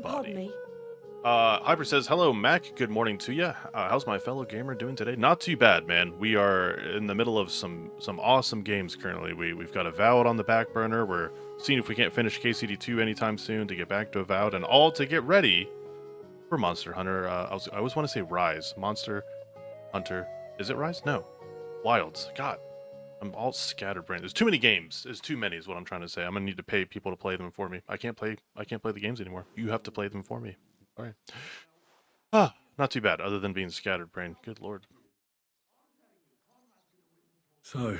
body. Pardon me. Hyper says, hello, Mac. Good morning to you. How's my fellow gamer doing today? Not too bad, man. We are in the middle of some awesome games currently. We've got Avowed on the back burner. We're seeing if we can't finish KCD2 anytime soon to get back to Avowed, and all to get ready for Monster Hunter. I always want to say Rise. Monster Hunter. Is it Rise? No. Wilds. God. I'm all scatterbrained. There's too many games. There's too many is what I'm trying to say. I'm gonna need to pay people to play them for me. I can't play the games anymore. You have to play them for me. All right. Not too bad, other than being scattered brain. Good lord. So,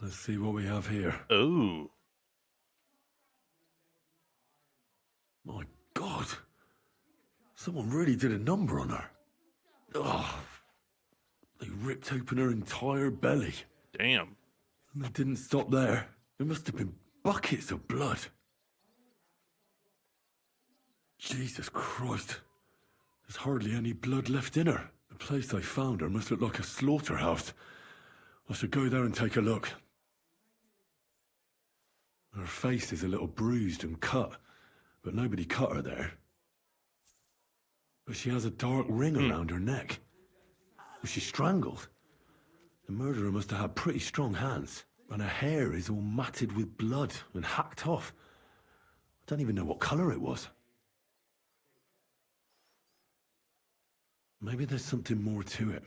let's see what we have here. Oh. My God. Someone really did a number on her. Oh, they ripped open her entire belly. Damn. And they didn't stop there. There must have been buckets of blood. Jesus Christ. There's hardly any blood left in her. The place I found her must look like a slaughterhouse. I should go there and take a look. Her face is a little bruised and cut, but nobody cut her there. But she has a dark ring around her neck. Was she strangled? The murderer must have had pretty strong hands, and her hair is all matted with blood and hacked off. I don't even know what colour it was. Maybe there's something more to it.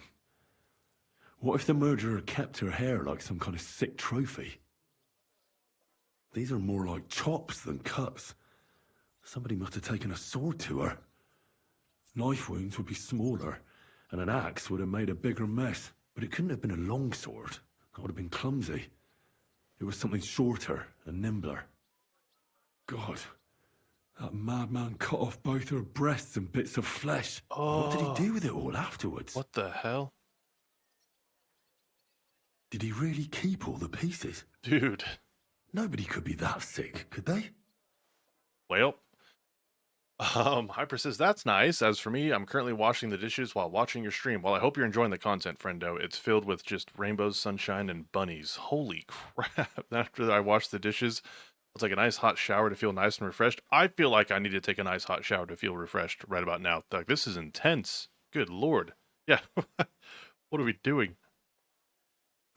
What if the murderer kept her hair like some kind of sick trophy? These are more like chops than cuts. Somebody must have taken a sword to her. Knife wounds would be smaller, and an axe would have made a bigger mess. But it couldn't have been a long sword. That would have been clumsy. It was something shorter and nimbler. God, that madman cut off both her breasts and bits of flesh. Oh. What did he do with it all afterwards? What the hell? Did he really keep all the pieces? Dude. Nobody could be that sick, could they? Well. Hyper says, that's nice. As for me, I'm currently washing the dishes while watching your stream. Well, I hope you're enjoying the content, friendo. It's filled with just rainbows, sunshine, and bunnies. Holy crap. After I wash the dishes, it's like a nice hot shower to feel nice and refreshed. I feel like I need to take a nice hot shower to feel refreshed right about now. Like, this is intense. Good lord. Yeah. What are we doing?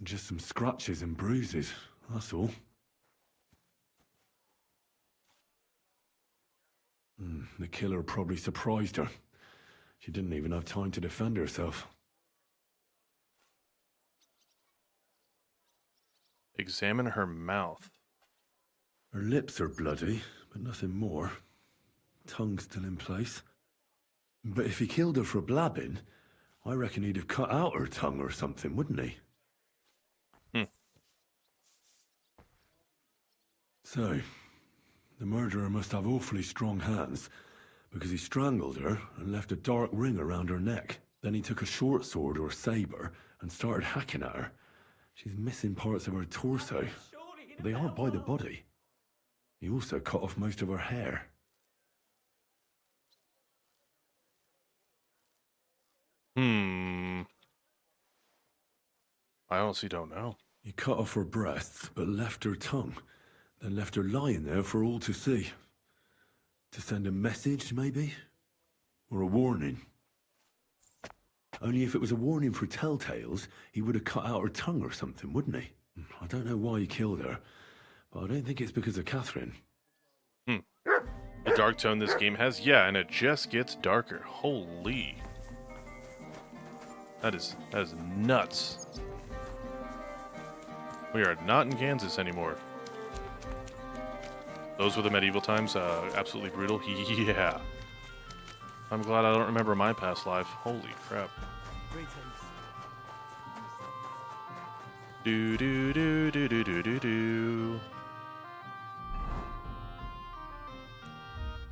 Just some scratches and bruises, that's all. The killer probably surprised her. She didn't even have time to defend herself. Examine her mouth. Her lips are bloody, but nothing more. Tongue still in place. But if he killed her for blabbing, I reckon he'd have cut out her tongue or something, wouldn't he? So, the murderer must have awfully strong hands, because he strangled her and left a dark ring around her neck. Then he took a short sword or saber and started hacking at her. She's missing parts of her torso, but they aren't by the body. He also cut off most of her hair. I honestly don't know. He cut off her breasts, but left her tongue, then left her lying there for all to see. To send a message, maybe? Or a warning? Only if it was a warning for telltales, he would have cut out her tongue or something, wouldn't he? I don't know why he killed her, but I don't think it's because of Catherine. The dark tone this game has? Yeah, and it just gets darker. Holy. That is nuts. We are not in Kansas anymore. Those were the medieval times. Absolutely brutal. Yeah. I'm glad I don't remember my past life. Holy crap. Do do do do do do do do.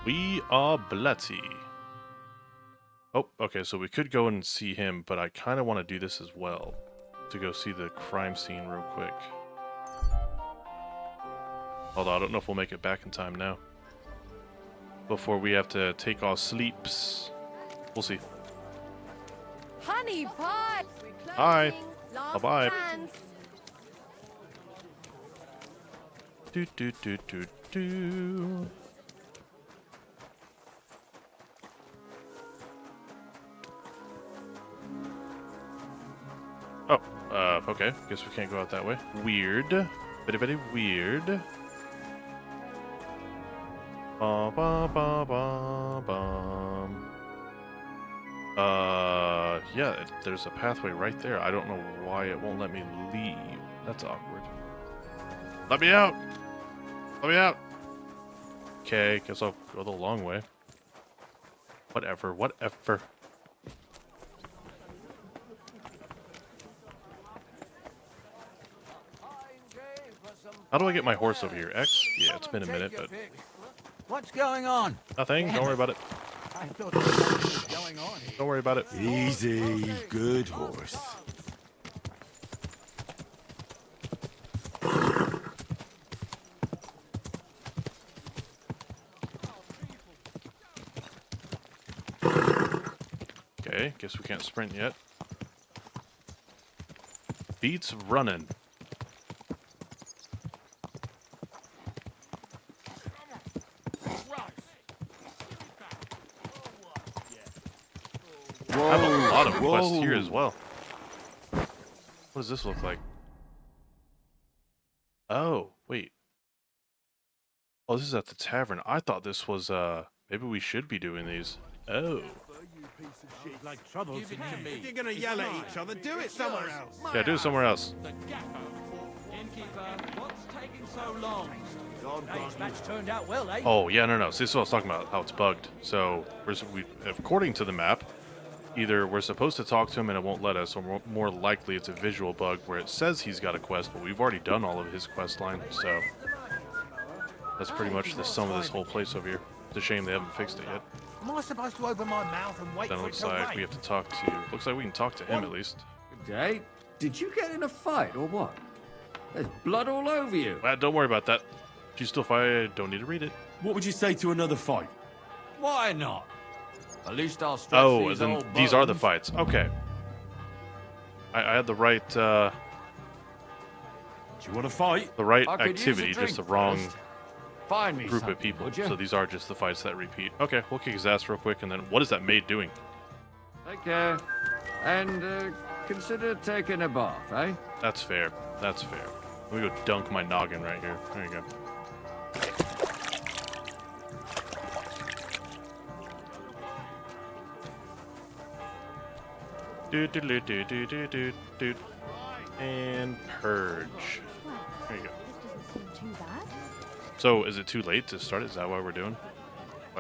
We are bloody. Oh, okay, so we could go and see him, but I kind of want to do this as well. To go see the crime scene real quick. Although I don't know if we'll make it back in time now. Before we have to take our sleeps. We'll see. Honey pot. Hi. Bye-bye. Do do do do do. Oh, okay. Guess we can't go out that way. Weird. Very, very weird. Ba ba ba ba bum. Yeah, there's a pathway right there. I don't know why it won't let me leave. That's awkward. Let me out! Let me out! Okay, guess I'll go the long way. Whatever, whatever. How do I get my horse over here? X? Yeah, it's been a minute, but... What's going on? Nothing, don't worry about it. I thought there was something going on here. Don't worry about it. Easy, good horse. Okay, guess we can't sprint yet. Beats running. I have a lot of quests here as well. What does this look like? Oh, wait. Oh, this is at the tavern. I thought this was, maybe we should be doing these. Oh. If you're gonna yell at each other, do it somewhere else. Yeah, do it somewhere else. Innkeeper, what's taking so long? Hey, that's turned out well, eh? Oh, yeah, no. See, this is what I was talking about, how it's bugged. So, according to the map, either we're supposed to talk to him and it won't let us, or more likely it's a visual bug where it says he's got a quest, but we've already done all of his quest line, so that's pretty much the sum of this whole place over here. It's a shame they haven't fixed it yet. Am I supposed to open my mouth and wait Then it for it looks to like rain? we have to talk to... Looks like we can talk to him at least. Good day. Did you get in a fight or what? There's blood all over you. Don't worry about that. If you still fight, I don't need to read it. What would you say to another fight? Why not? At least I'll stretch Oh, these then old these are the bones. fights. Okay. I had the right, Do you want to fight? the right I could use a activity, just drink the wrong first. Find me group of something, people. would you? So these are just the fights that repeat. Okay, we'll kick his ass real quick, and then what is that maid doing? Take care. And consider taking a bath, eh? That's fair. That's fair. Let me go dunk my noggin right here. There you go. Do. And purge. There you go. This doesn't seem too bad. So, is it too late to start it? Is that why we're doing?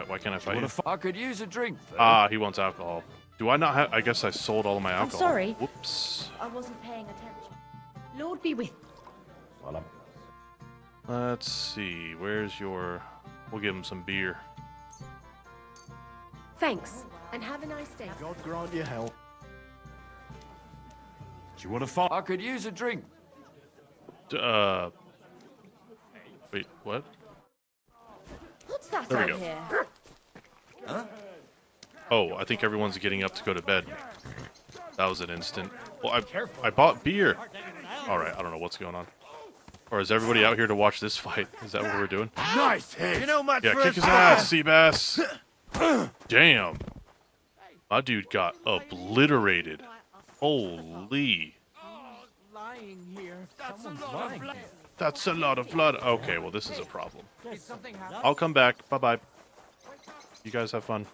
Why can't I fight you? I could use a drink first. Ah, he wants alcohol. Do I not have... I guess I sold all of my alcohol. sorry. Whoops. I wasn't paying attention. Lord be with. Let's see. Where's your... We'll give him some beer. Thanks, and have a nice day. God grant you help. Do you want to fight? I could use a drink. Wait, what? What's that There we out go. here? Oh, I think everyone's getting up to go to bed. That was an instant. Well, I bought beer. All right, I don't know what's going on. Or is everybody out here to watch this fight? Is that what we're doing? Nice hit. You know much Yeah, for kick a his ass, Seabass. Damn. My dude got obliterated. Holy. Lying here. Someone's lying here. That's a lot of blood. Okay, well, this is a problem. Did something happen? I'll come back. Bye-bye. You guys have fun.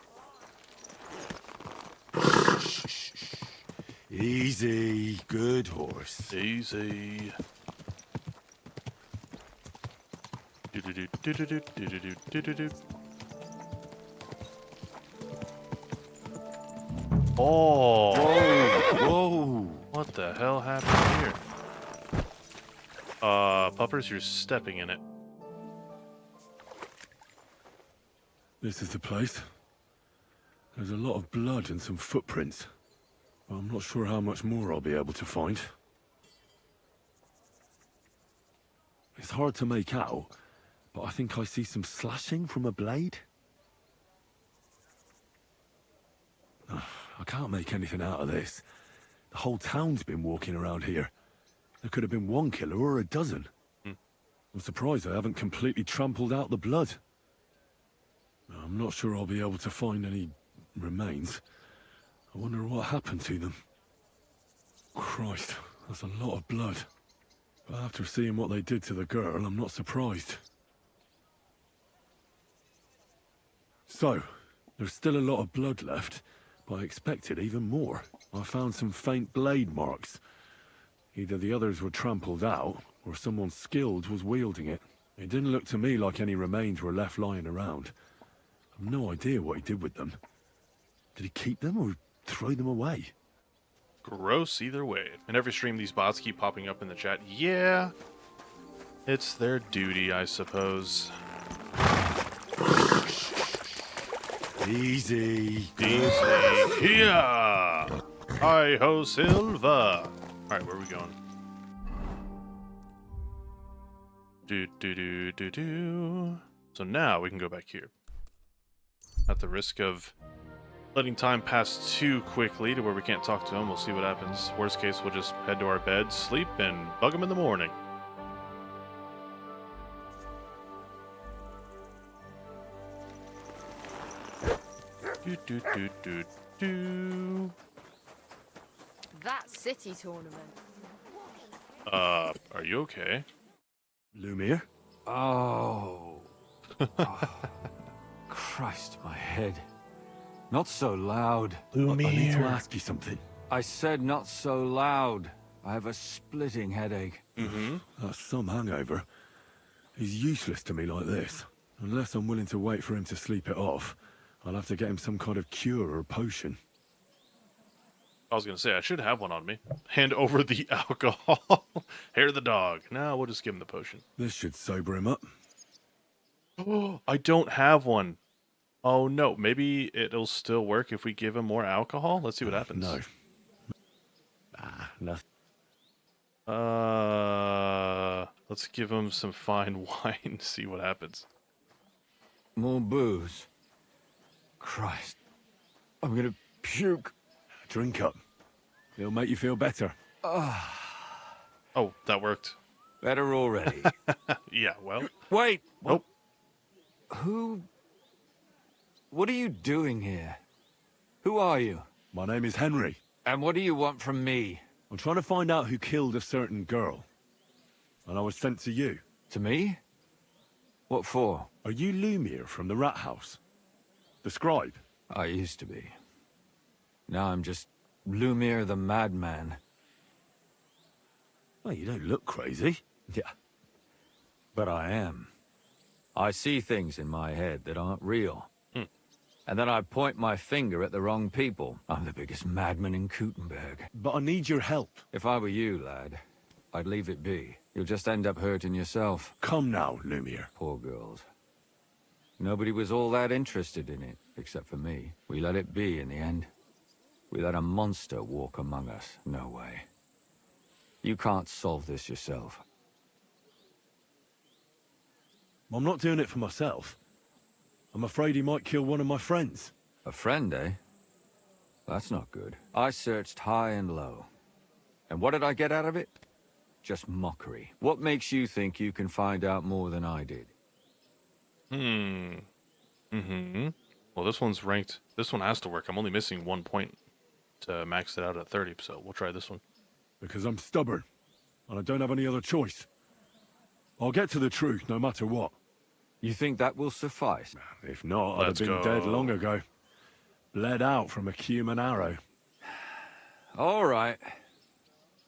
Easy, good horse. Easy. Do-do-do-do-do-do-do-do-do-do-do. Oh! Whoa! What the hell happened here? Puppers, you're stepping in it. This is the place. There's a lot of blood and some footprints. But I'm not sure how much more I'll be able to find. It's hard to make out, but I think I see some slashing from a blade. Ugh, I can't make anything out of this. The whole town's been walking around here. There could have been one killer or a dozen. I'm surprised I haven't completely trampled out the blood. I'm not sure I'll be able to find any remains. I wonder what happened to them. Christ. That's a lot of blood. But after seeing what they did to the girl, I'm not surprised. So, there's still a lot of blood left, but I expected even more. I found some faint blade marks. Either the others were trampled out, or someone skilled was wielding it. It didn't look to me like any remains were left lying around. I've no idea what he did with them. Did he keep them or throw them away? Gross either way. In every stream, these bots keep popping up in the chat. Yeah, it's their duty, I suppose. Easy. Easy. Yeah. Hi ho, Silva. All right, where are we going? Do. So now we can go back here. At the risk of letting time pass too quickly to where we can't talk to him, we'll see what happens. Worst case, we'll just head to our beds, sleep, and bug him in the morning. Do. That city tournament. Are you okay? Lumiere? Oh. Christ, my head. Not so loud. I need to ask you something. I said not so loud. I have a splitting headache. That's some hangover. He's useless to me like this. Unless I'm willing to wait for him to sleep it off, I'll have to get him some kind of cure or potion. I was gonna say I should have one on me. Hand over the alcohol. Hair the dog. No, we'll just give him the potion. This should sober him up. Oh, I don't have one. Oh no, maybe it'll still work if we give him more alcohol. Let's see what happens. No. Nothing. Let's give him some fine wine. See what happens. More booze. Christ. I'm gonna puke. Drink up. It'll make you feel better. Oh, that worked. Better already. Yeah. Well. Wait. Nope. Who... What are you doing here? Who are you? My name is Henry. And what do you want from me? I'm trying to find out who killed a certain girl. And I was sent to you. To me? What for? Are you Lumiere from the Rat House? The scribe? I used to be. Now I'm just Lumiere the madman. Well, you don't look crazy. Yeah. But I am. I see things in my head that aren't real. And then I point my finger at the wrong people. I'm the biggest madman in Kuttenberg. But I need your help. If I were you, lad, I'd leave it be. You'll just end up hurting yourself. Come now, Lumiere. Poor girls. Nobody was all that interested in it, except for me. We let it be in the end. We let a monster walk among us. No way. You can't solve this yourself. I'm not doing it for myself. I'm afraid he might kill one of my friends. A friend, eh? That's not good. I searched high and low. And what did I get out of it? Just mockery. What makes you think you can find out more than I did? Well, this one's ranked. This one has to work. I'm only missing 1 point to max it out at 30, so we'll try this one. Because I'm stubborn. And I don't have any other choice. I'll get to the truth no matter what. You think that will suffice? If not, I'd Let's have been go. dead long ago. Bled out from a human arrow. All right.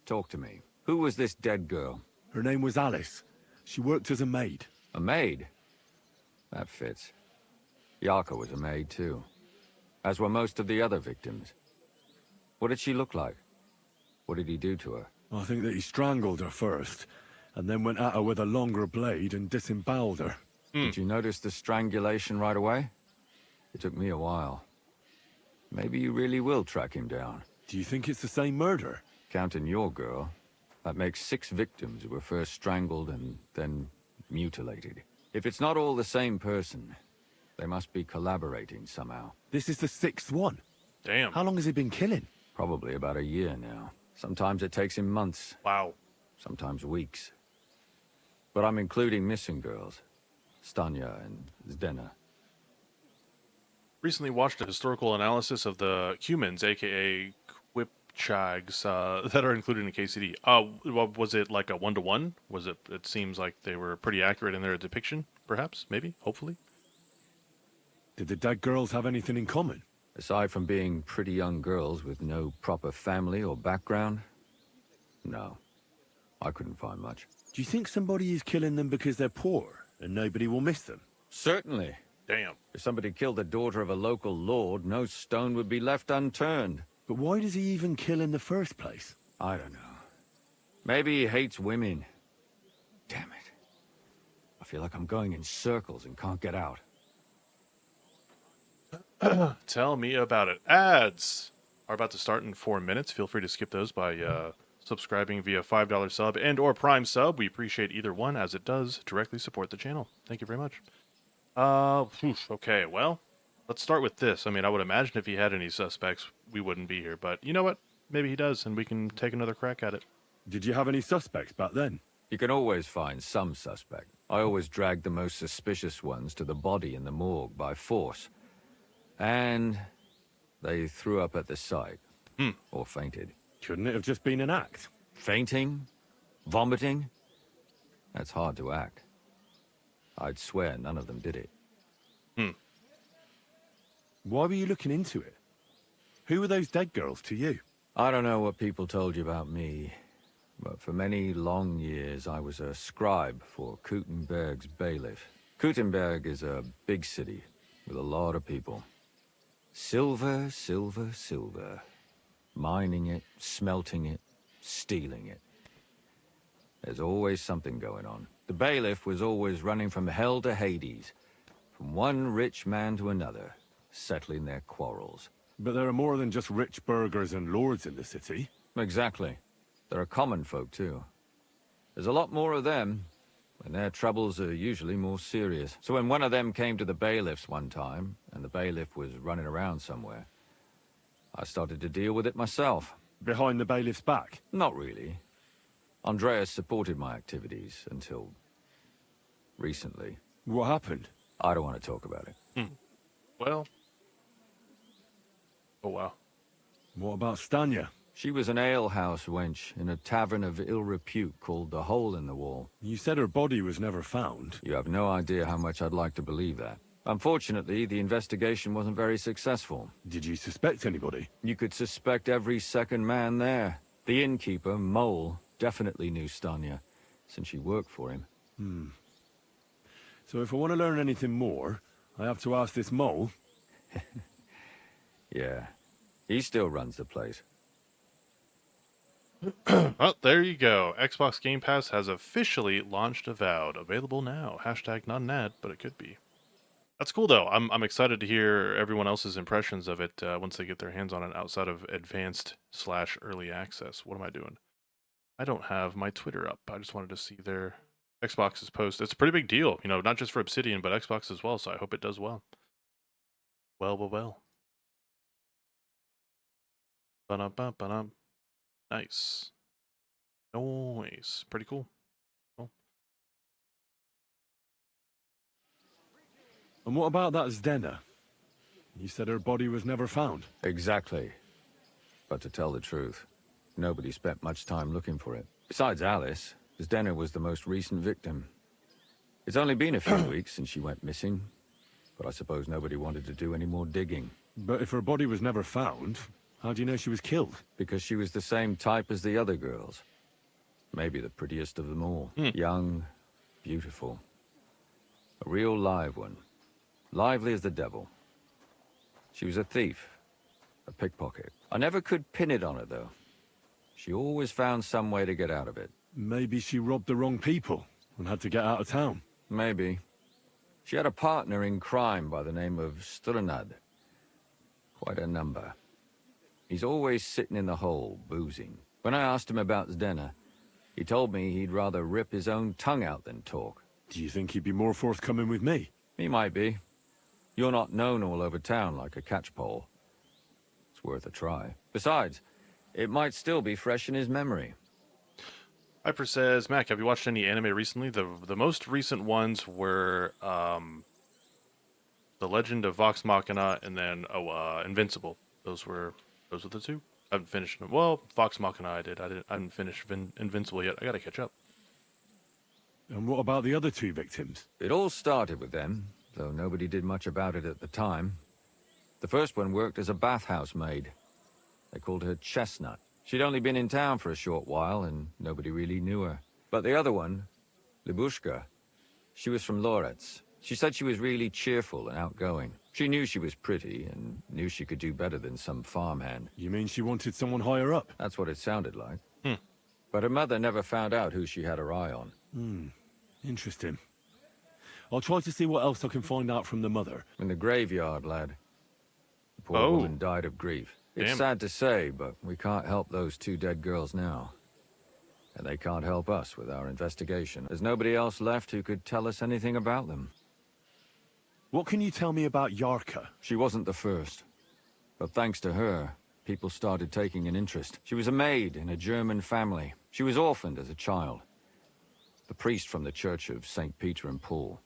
Talk to me. Who was this dead girl? Her name was Alice. She worked as a maid. A maid? That fits. Yarka was a maid, too. As were most of the other victims. What did she look like? What did he do to her? I think that he strangled her first, and then went at her with a longer blade and disemboweled her. Did you notice the strangulation right away? It took me a while. Maybe you really will track him down. Do you think it's the same murder? Counting your girl, that makes 6 victims who were first strangled and then mutilated. If it's not all the same person, they must be collaborating somehow. This is the 6th one. Damn. How long has he been killing? Probably about a year now. Sometimes it takes him months, Wow. sometimes weeks. But I'm including missing girls. Stanya and Zdena. Recently watched a historical analysis of the humans, aka chags that are included in KCD. Was it like a 1-to-1? Was it? It seems like they were pretty accurate in their depiction. Perhaps, maybe, hopefully. Did the dead girls have anything in common? Aside from being pretty young girls with no proper family or background, no. I couldn't find much. Do you think somebody is killing them because they're poor and nobody will miss them? Certainly. Damn. If somebody killed the daughter of a local lord, no stone would be left unturned. But why does he even kill in the first place? I don't know. Maybe he hates women. Damn it. I feel like I'm going in circles and can't get out. Tell me about it. Ads are about to start in 4 minutes. Feel free to skip those by subscribing via $5 sub and or Prime sub. We appreciate either one as it does directly support the channel. Thank you very much. Okay, well, let's start with this. I mean, I would imagine if he had any suspects, we wouldn't be here. But you know what? Maybe he does, and we can take another crack at it. Did you have any suspects back then? You can always find some suspect. I always dragged the most suspicious ones to the body in the morgue by force. And they threw up at the sight. Or fainted. Couldn't it have just been an act? Fainting? Vomiting? That's hard to act. I'd swear none of them did it. Why were you looking into it? Who were those dead girls to you? I don't know what people told you about me, but for many long years I was a scribe for Kuttenberg's bailiff. Kuttenberg is a big city with a lot of people. Silver, silver, silver. Mining it, smelting it, stealing it. There's always something going on. The bailiff was always running from hell to Hades, from one rich man to another, settling their quarrels. But there are more than just rich burghers and lords in the city. Exactly. There are common folk, too. There's a lot more of them, and their troubles are usually more serious. So when one of them came to the bailiff's one time, and the bailiff was running around somewhere, I started to deal with it myself. Behind the bailiff's back? Not really. Andreas supported my activities until recently. What happened? I don't want to talk about it. Well. Oh, wow. What about Stanya? She was an alehouse wench in a tavern of ill repute called the Hole in the Wall. You said her body was never found. You have no idea how much I'd like to believe that. Unfortunately, the investigation wasn't very successful. Did you suspect anybody? You could suspect every second man there. The innkeeper, Mole, definitely knew Stanya, since she worked for him. So if I want to learn anything more, I have to ask this mole? Yeah, he still runs the place. Well, there you go. Xbox Game Pass has officially launched Avowed. Available now. Hashtag not an ad, but it could be. That's cool, though. I'm excited to hear everyone else's impressions of it once they get their hands on it outside of advanced/early access. What am I doing? I don't have my Twitter up. I just wanted to see their Xbox's post. It's a pretty big deal, you know, not just for Obsidian, but Xbox as well, so I hope it does well. Well. Ba-dum-ba-ba-dum. Nice. Nice. Pretty cool. And what about that Zdena? You said her body was never found. Exactly. But to tell the truth, nobody spent much time looking for it. Besides Alice, Zdena was the most recent victim. It's only been a few weeks since she went missing, but I suppose nobody wanted to do any more digging. But if her body was never found, how do you know she was killed? Because she was the same type as the other girls. Maybe the prettiest of them all. Young, beautiful. A real live one. Lively as the devil. She was a thief. A pickpocket. I never could pin it on her, though. She always found some way to get out of it. Maybe she robbed the wrong people and had to get out of town. Maybe. She had a partner in crime by the name of Strunad. Quite a number. He's always sitting in the hole, boozing. When I asked him about Zdena, he told me he'd rather rip his own tongue out than talk. Do you think he'd be more forthcoming with me? He might be. You're not known all over town like a catchpole. It's worth a try. Besides, it might still be fresh in his memory. Hyper says, Mac, have you watched any anime recently? The most recent ones were The Legend of Vox Machina and then Invincible. Those were the two. I haven't finished them. Well, Vox Machina I did. I haven't finished Invincible yet. I gotta catch up. And what about the other two victims? It all started with them, though nobody did much about it at the time. The first one worked as a bathhouse maid. They called her Chestnut. She'd only been in town for a short while, and nobody really knew her. But the other one, Libushka, she was from Loretz. She said she was really cheerful and outgoing. She knew she was pretty, and knew she could do better than some farmhand. You mean she wanted someone higher up? That's what it sounded like. Hmm. But her mother never found out who she had her eye on. Interesting. I'll try to see what else I can find out from the mother. In the graveyard, lad. The poor Oh. woman died of grief. It's Damn. sad to say, but we can't help those two dead girls now. And they can't help us with our investigation. There's nobody else left who could tell us anything about them. What can you tell me about Yarka? She wasn't the first. But thanks to her, people started taking an interest. She was a maid in a German family. She was orphaned as a child. The priest from the Church of St. Peter and Paul,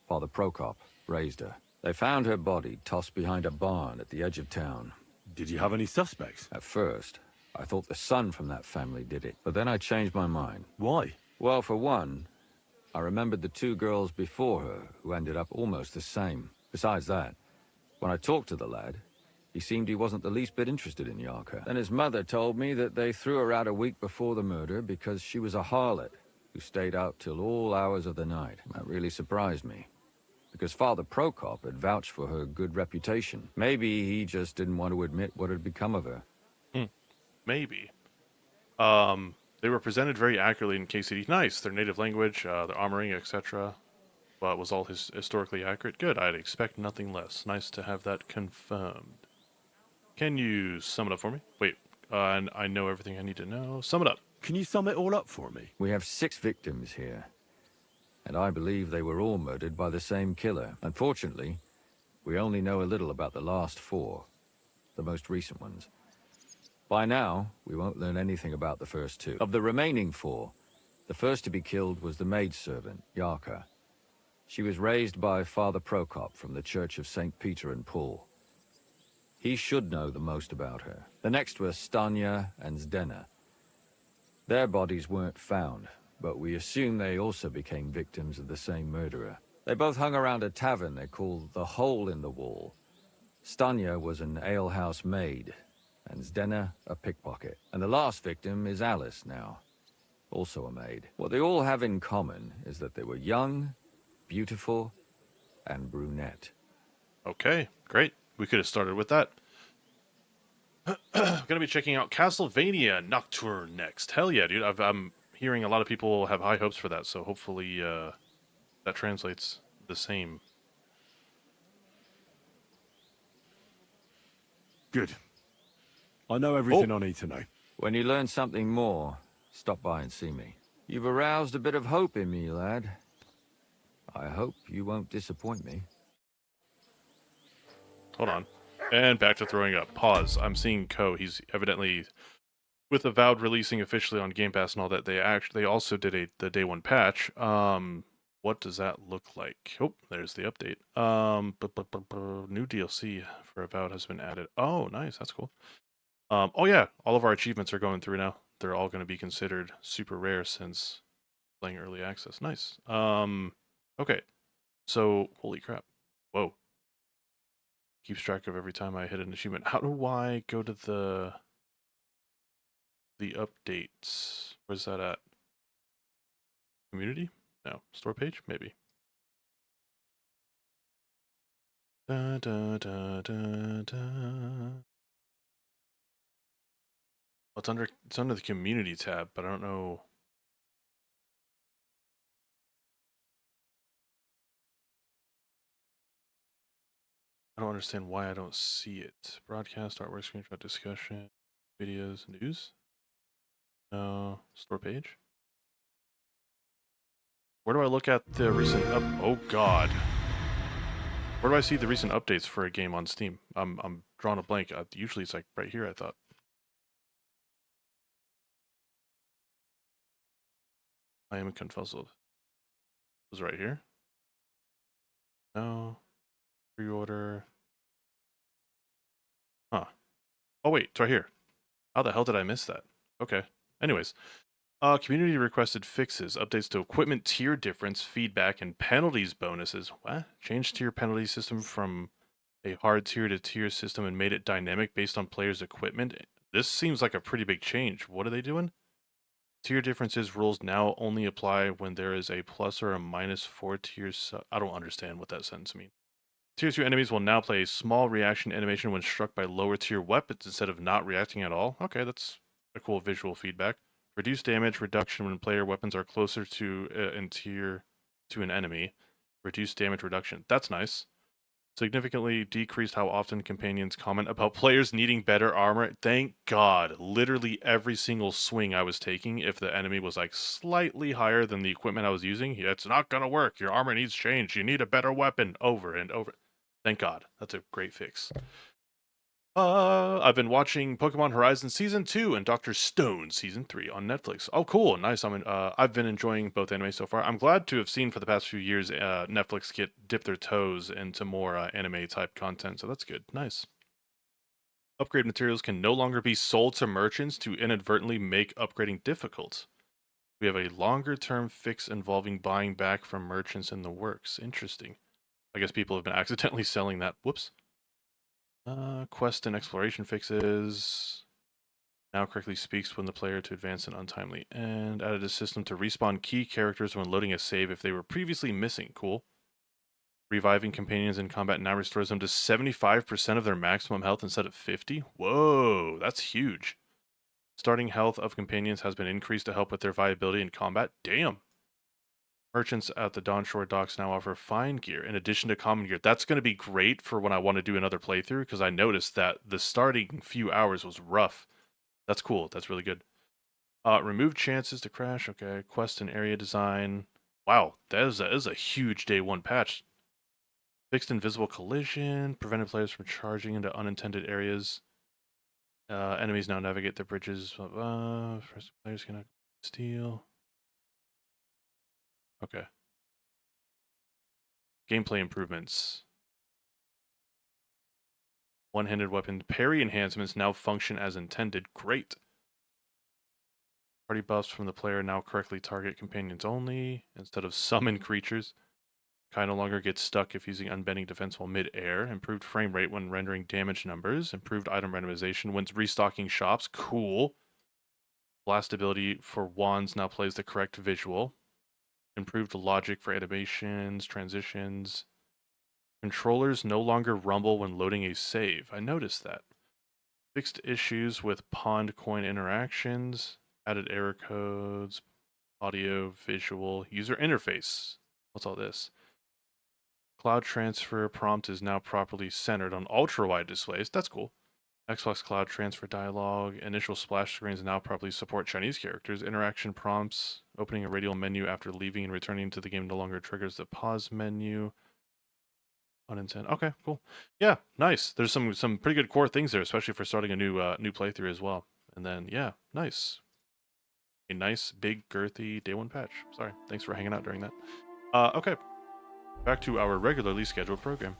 Father Prokop, raised her. They found her body tossed behind a barn at the edge of town. Did you have any suspects? At first, I thought the son from that family did it, but then I changed my mind. Why? Well, for one, I remembered the two girls before her who ended up almost the same. Besides that, when I talked to the lad, he seemed he wasn't the least bit interested in Yarka. Then his mother told me that they threw her out a week before the murder because she was a harlot who stayed out till all hours of the night. That really surprised me, because Father Prokop had vouched for her good reputation. Maybe he just didn't want to admit what had become of her. Maybe. They were presented very accurately in KCD. Nice. Their native language, their armoring, etc. But was all historically accurate. Good. I'd expect nothing less. Nice to have that confirmed. Can you sum it up for me? Wait. And I know everything I need to know. Sum it up. Can you sum it all up for me? We have 6 victims here, and I believe they were all murdered by the same killer. Unfortunately, we only know a little about the last 4, the most recent ones. By now, we won't learn anything about the first 2. Of the remaining 4, the first to be killed was the maidservant, Yarka. She was raised by Father Prokop from the Church of St. Peter and Paul. He should know the most about her. The next were Stanya and Zdena. Their bodies weren't found, but we assume they also became victims of the same murderer. They both hung around a tavern they called the Hole in the Wall. Stanya was an alehouse maid, and Zdena a pickpocket. And the last victim is Alice now, also a maid. What they all have in common is that they were young, beautiful, and brunette. Okay. Great. We could have started with that. Gonna be checking out Castlevania Nocturne next. Hell yeah, dude. I'm hearing a lot of people have high hopes for that, so hopefully that translates the same. Good. I know everything I need to know. When you learn something more, stop by and see me. You've aroused a bit of hope in me, lad. I hope you won't disappoint me. Hold on. And back to throwing up. Pause. I'm seeing Ko. He's evidently, with Avowed releasing officially on Game Pass and all that, they also did the day 1 patch. What does that look like? Oh, there's the update. New DLC for Avowed has been added. Oh, nice. That's cool. Oh yeah, all of our achievements are going through now. They're all going to be considered super rare since playing early access. Nice. Okay. So, holy crap. Whoa. Keeps track of every time I hit an achievement. How do I go to the updates? Where's that at? Community? No. Store page? Maybe. Da, da, da, da, da. Well, it's under the community tab, but I don't know. I don't understand why I don't see it. Broadcast, artwork, screenshot, discussion, videos, news? No. Store page? Where do I look at the recent oh god. Where do I see the recent updates for a game on Steam? I'm drawing a blank. Usually it's like right here, I thought. I am confuzzled. Is it right here? No. Pre-order. Huh. Oh wait, it's right here. How the hell did I miss that? Okay. Anyways, community requested fixes, updates to equipment tier difference, feedback, and penalties bonuses. What? Changed tier penalty system from a hard tier to tier system and made it dynamic based on players' equipment. This seems like a pretty big change. What are they doing? Tier differences rules now only apply when there is a plus or a minus 4 tiers. I don't understand what that sentence means. Tier 2 enemies will now play a small reaction animation when struck by lower tier weapons instead of not reacting at all. Okay, that's a cool visual feedback. Reduce damage reduction when player weapons are closer to in tier to an enemy. Reduce damage reduction. That's nice. Significantly decreased how often companions comment about players needing better armor. Thank God. Literally every single swing I was taking, if the enemy was like slightly higher than the equipment I was using, it's not gonna work. Your armor needs change. You need a better weapon. Over and over. Thank God. That's a great fix. I've been watching Pokemon Horizon Season 2 and Dr. Stone Season 3 on Netflix. Oh, cool. Nice. I've been enjoying both anime so far. I'm glad to have seen for the past few years Netflix dip their toes into more anime type content, so that's good. Nice. Upgrade materials can no longer be sold to merchants to inadvertently make upgrading difficult. We have a longer term fix involving buying back from merchants in the works. Interesting. I guess people have been accidentally selling that. Whoops. Quest and exploration fixes. Now correctly speaks when the player to advance an untimely end. Added a system to respawn key characters when loading a save if they were previously missing. Cool. Reviving companions in combat now restores them to 75% of their maximum health instead of 50. Whoa, that's huge. Starting health of companions has been increased to help with their viability in combat. Damn. Merchants at the Dawnshore docks now offer fine gear in addition to common gear. That's going to be great for when I want to do another playthrough because I noticed that the starting few hours was rough. That's cool. That's really good. Remove chances to crash. Okay. Quest and area design. Wow, that is a huge day one patch. Fixed invisible collision. Prevented players from charging into unintended areas. Enemies now navigate the bridges. First players cannot steal. Okay. Gameplay improvements. One-handed weapon parry enhancements now function as intended. Great. Party buffs from the player now correctly target companions only instead of summon creatures. Kai no longer gets stuck if using unbending defense while mid-air. Improved frame rate when rendering damage numbers. Improved item randomization when restocking shops. Cool. Blast ability for wands now plays the correct visual. Improved logic for animations, transitions. Controllers no longer rumble when loading a save. I noticed that. Fixed issues with pond coin interactions. Added error codes. Audio, visual, user interface. What's all this? Cloud transfer prompt is now properly centered on ultra-wide displays. That's cool. Xbox Cloud Transfer dialog. Initial splash screens now properly support Chinese characters. Interaction prompts. Opening a radial menu after leaving and returning to the game no longer triggers the pause menu. Unintended. Okay, cool. Yeah, nice. There's some pretty good core things there, especially for starting a new playthrough as well. And then yeah, nice. A nice big girthy day one patch. Sorry, thanks for hanging out during that. Okay, back to our regularly scheduled program.